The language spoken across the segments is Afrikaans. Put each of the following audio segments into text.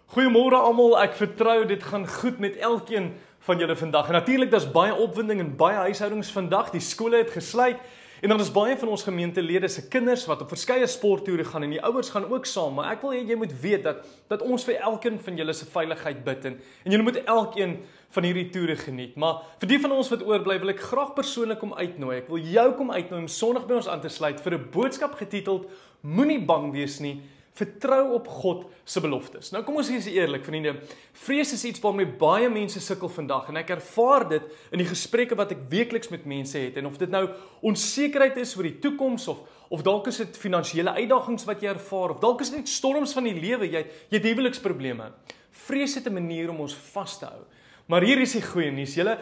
Goeiemôre almal, ek vertrou dit gaan goed met elkeen van julle vandag. En natuurlik daar's baie opwinding in baie huishoudings vandag. Die skole het gesluit en dan is baie van ons gemeentelede se kinders wat op verskeie sporttoere gaan en die ouers gaan ook saam. Maar ek wil hê jy moet weet dat ons vir elkeen van julle se veiligheid bid en julle moet elkeen van hierdie toere geniet. Maar vir die van ons wat oorbly, wil ek graag persoonlik kom uitnooi. Ek wil jou kom uitnooi om Sondag by ons aan te sluit vir 'n boodskap getiteld Moenie bang wees nie. Vertrou op God se beloftes. Nou kom ons wees eerlik, vriende. Vrees is iets waarmee baie mense sukkel vandag en ek ervaar dit in die gesprekke wat ek weekliks met mense het. En of dit nou onsekerheid is oor die toekoms of dalk is dit finansiële uitdagings wat jy ervaar of dalk is dit storms van die lewe, jy het huweliksprobleme. Vrees het 'n manier om ons vas te hou. Maar hier is die goeie nuus, julle,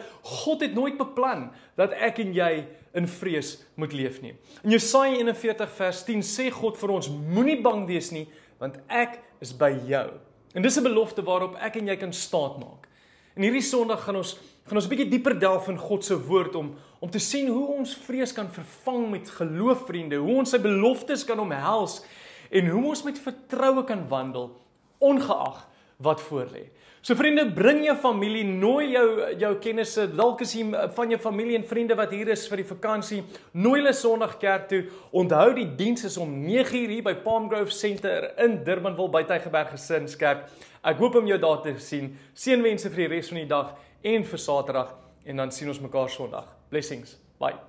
God het nooit beplan dat ek en jy in vrees moet leef nie. In Jesaja 41 vers 10 sê God vir ons, moenie bang wees nie, want ek is by jou. En dis 'n belofte waarop ek en jy kan staat maak. En hierdie Sondag gaan ons 'n bietjie dieper delf in God se woord om te sien hoe ons vrees kan vervang met geloof, vriende, hoe ons sy beloftes kan omhels en hoe ons met vertroue kan wandel, ongeag wat voorlê. So vriende, bring jou familie, nooi jou kennisse, dalk is hier van jou familie en vriende wat hier is vir die vakansie, nooi hulle Sondag kerk toe. Onthou die diens is om 9:00 hier by Palm Grove Center in Durbanville by Tygerberg Gesinskerk. Ek hoop om jou daar te sien. Seënwense vir die res van die dag en vir Saterdag en dan sien ons mekaar Sondag. Blessings. Bye.